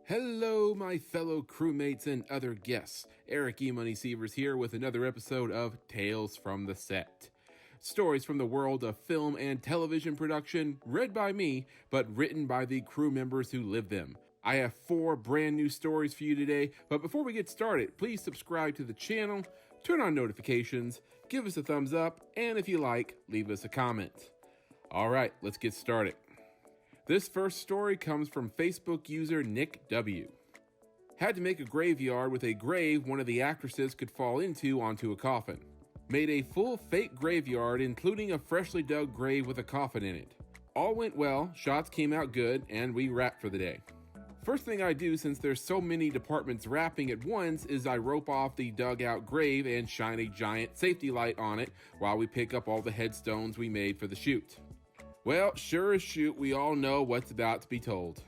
Hello, my fellow crewmates and other guests. Eric E. Money Sievers here with another episode of Tales from the Set. Stories from the world of film and television production, read by me, but written by the crew members who live them. I have 4 brand new stories for you today, but before we get started, please subscribe to the channel, turn on notifications, give us a thumbs up, and if you like, leave us a comment. Alright, let's get started. This first story comes from Facebook user Nick W. Had to make a graveyard with a grave one of the actresses could fall into onto a coffin. Made a full fake graveyard including a freshly dug grave with a coffin in it. All went well, shots came out good, and we wrapped for the day. First thing I do, since there's so many departments wrapping at once, is I rope off the dug out grave and shine a giant safety light on it while we pick up all the headstones we made for the shoot. Well, sure as shoot, we all know what's about to be told.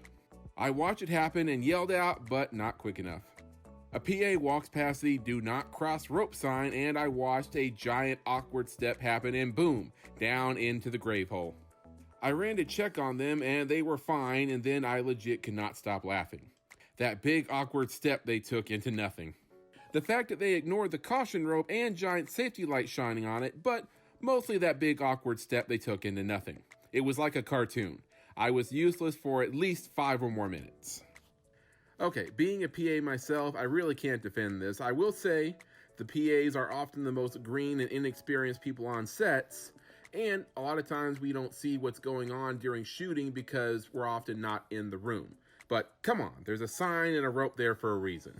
I watch it happen and yelled out, but not quick enough. A PA walks past the "Do Not Cross Rope" sign, and I watched a giant awkward step happen and boom, down into the grave hole. I ran to check on them and they were fine, and then I legit could not stop laughing. That big awkward step they took into nothing. The fact that they ignored the caution rope and giant safety light shining on it, but mostly that big awkward step they took into nothing. It was like a cartoon. I was useless for at least 5 or more minutes. Okay, being a PA myself, I really can't defend this. I will say the PAs are often the most green and inexperienced people on sets, and a lot of times we don't see what's going on during shooting because we're often not in the room. But come on, there's a sign and a rope there for a reason.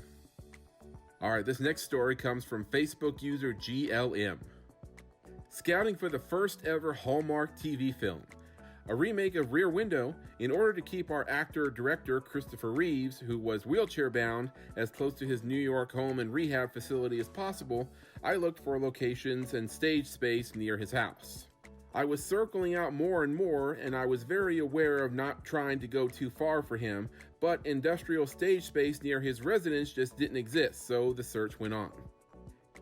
Alright, this next story comes from Facebook user GLM. Scouting for the first ever Hallmark TV film. A remake of Rear Window, in order to keep our actor-director Christopher Reeves, who was wheelchair-bound, as close to his New York home and rehab facility as possible, I looked for locations and stage space near his house. I was circling out more and more, and I was very aware of not trying to go too far for him, but industrial stage space near his residence just didn't exist, so the search went on.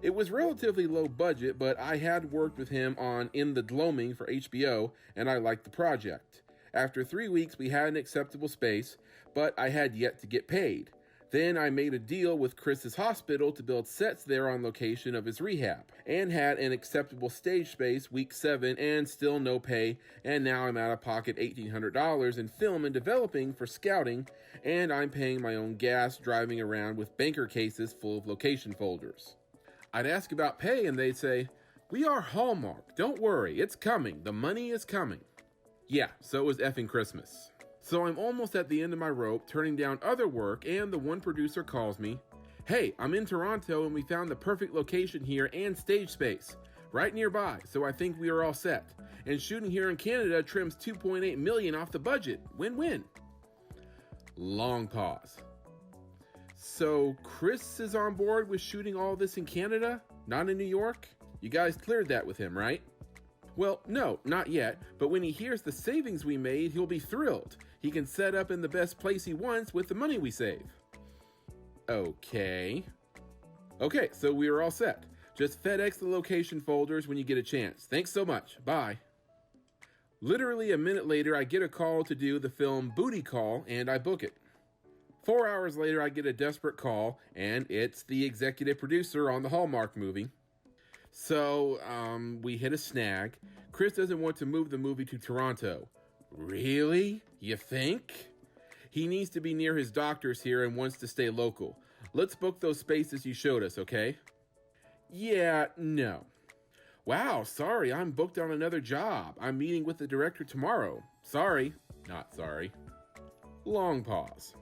It was relatively low budget, but I had worked with him on In the Gloaming for HBO, and I liked the project. After 3 weeks, we had an acceptable space, but I had yet to get paid. Then I made a deal with Chris's hospital to build sets there on location of his rehab, and had an acceptable stage space week 7 and still no pay, and now I'm out of pocket $1,800 in film and developing for scouting, and I'm paying my own gas driving around with banker cases full of location folders. I'd ask about pay and they'd say, "We are Hallmark, don't worry, it's coming, the money is coming." Yeah, so is effing Christmas. So I'm almost at the end of my rope, turning down other work, and the one producer calls me. "Hey, I'm in Toronto and we found the perfect location here and stage space, right nearby, so I think we are all set. And shooting here in Canada trims $2.8 million off the budget, win-win." Long pause. So Chris is on board with shooting all this in Canada, not in New York? You guys cleared that with him, right? Well, no, not yet, but when he hears the savings we made, he'll be thrilled. He can set up in the best place he wants with the money we save. Okay, so we are all set. Just FedEx the location folders when you get a chance. Thanks so much, bye. Literally a minute later, I get a call to do the film Booty Call, and I book it. 4 hours later, I get a desperate call, and it's the executive producer on the Hallmark movie. So, we hit a snag. Chris doesn't want to move the movie to Toronto. Really? You think? He needs to be near his doctors here and wants to stay local. Let's book those spaces you showed us, okay? Yeah, no. Wow, sorry, I'm booked on another job. I'm meeting with the director tomorrow. Sorry, not sorry. Long pause.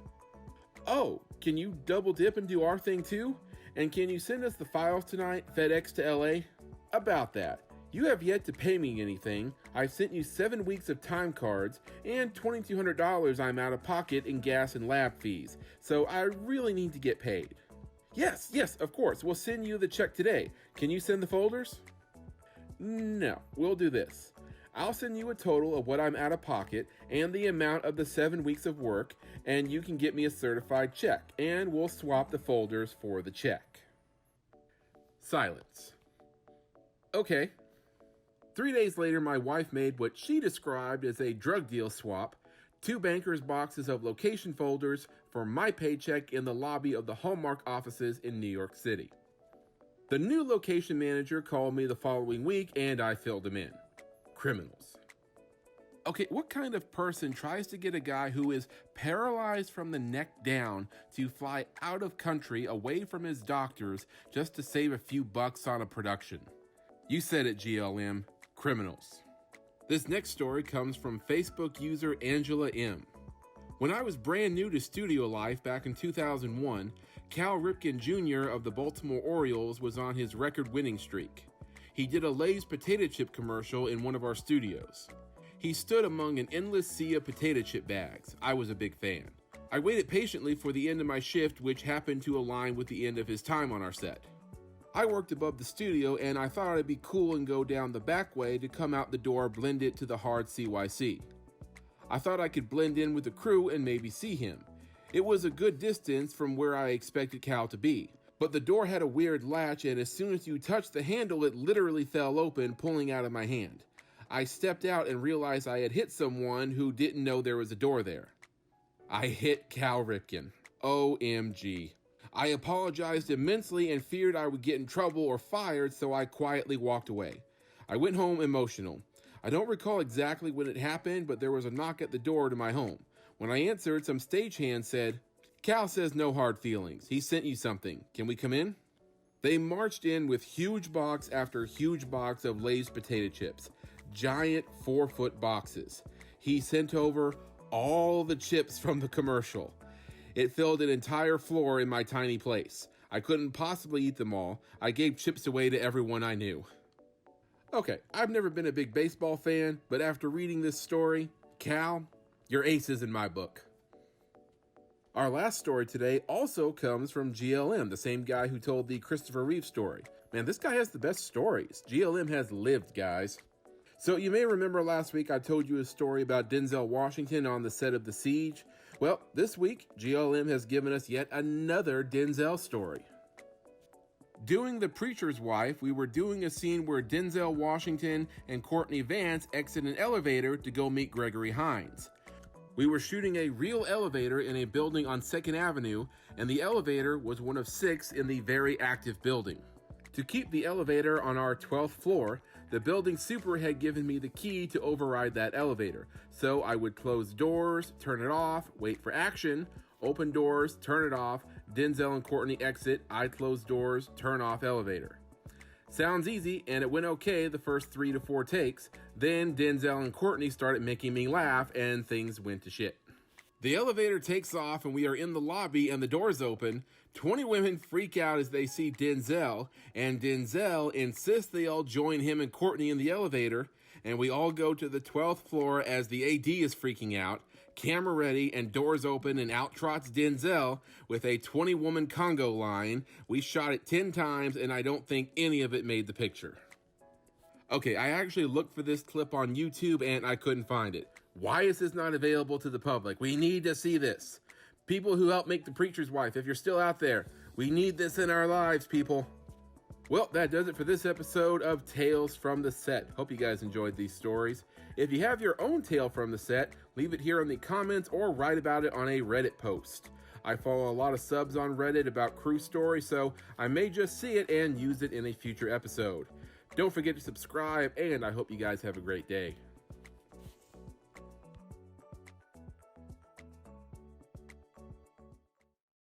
Oh, can you double dip and do our thing too? And can you send us the files tonight, FedEx to LA? About that. You have yet to pay me anything. I've sent you 7 weeks of time cards and $2,200 I'm out of pocket in gas and lab fees. So I really need to get paid. Yes, of course. We'll send you the check today. Can you send the folders? No, we'll do this. I'll send you a total of what I'm out of pocket and the amount of the 7 weeks of work, and you can get me a certified check, and we'll swap the folders for the check. Silence. Okay. 3 days later, my wife made what she described as a drug deal swap, 2 bankers' boxes of location folders for my paycheck in the lobby of the Hallmark offices in New York City. The new location manager called me the following week and I filled him in. Criminals. Okay, what kind of person tries to get a guy who is paralyzed from the neck down to fly out of country away from his doctors just to save a few bucks on a production? You said it, GLM. Criminals. This next story comes from Facebook user Angela M. When I was brand new to studio life back in 2001, Cal Ripken Jr. of the Baltimore Orioles was on his record-winning streak. He did a Lay's potato chip commercial in one of our studios. He stood among an endless sea of potato chip bags. I was a big fan. I waited patiently for the end of my shift, which happened to align with the end of his time on our set. I worked above the studio and I thought I'd be cool and go down the back way to come out the door blended to the hard CYC. I thought I could blend in with the crew and maybe see him. It was a good distance from where I expected Cal to be, but the door had a weird latch and as soon as you touched the handle, it literally fell open, pulling out of my hand. I stepped out and realized I had hit someone who didn't know there was a door there. I hit Cal Ripken. OMG. I apologized immensely and feared I would get in trouble or fired, so I quietly walked away. I went home emotional. I don't recall exactly when it happened, but there was a knock at the door to my home. When I answered, some stagehands said, "Cal says no hard feelings. He sent you something. Can we come in?" They marched in with huge box after huge box of Lay's potato chips. Giant 4-foot boxes. He sent over all the chips from the commercial. It filled an entire floor in my tiny place. I couldn't possibly eat them all. I gave chips away to everyone I knew. Okay, I've never been a big baseball fan, but after reading this story, Cal, you're aces in my book. Our last story today also comes from GLM, the same guy who told the Christopher Reeve story. Man, this guy has the best stories. GLM has lived, guys. So you may remember last week I told you a story about Denzel Washington on the set of The Siege. Well, this week, GLM has given us yet another Denzel story. Doing The Preacher's Wife, we were doing a scene where Denzel Washington and Courtney Vance exit an elevator to go meet Gregory Hines. We were shooting a real elevator in a building on 2nd Avenue, and the elevator was one of 6 in the very active building. To keep the elevator on our 12th floor, the building super had given me the key to override that elevator, so I would close doors, turn it off, wait for action, open doors, turn it off, Denzel and Courtney exit, I close doors, turn off elevator. Sounds easy, and it went okay the first 3 to 4 takes. Then Denzel and Courtney started making me laugh, and things went to shit. The elevator takes off, and we are in the lobby, and the doors open. 20 women freak out as they see Denzel, and Denzel insists they all join him and Courtney in the elevator, and we all go to the 12th floor as the AD is freaking out. Camera ready and doors open and out trots Denzel with a 20-woman Congo line. We shot it 10 times and I don't think any of it made the picture. Okay, I actually looked for this clip on YouTube and I couldn't find it. Why is this not available to the public? We need to see this. People who helped make The Preacher's Wife, if you're still out there, we need this in our lives, people. Well, that does it for this episode of Tales from the Set. Hope you guys enjoyed these stories. If you have your own tale from the set, leave it here in the comments or write about it on a Reddit post. I follow a lot of subs on Reddit about crew stories, so I may just see it and use it in a future episode. Don't forget to subscribe, and I hope you guys have a great day.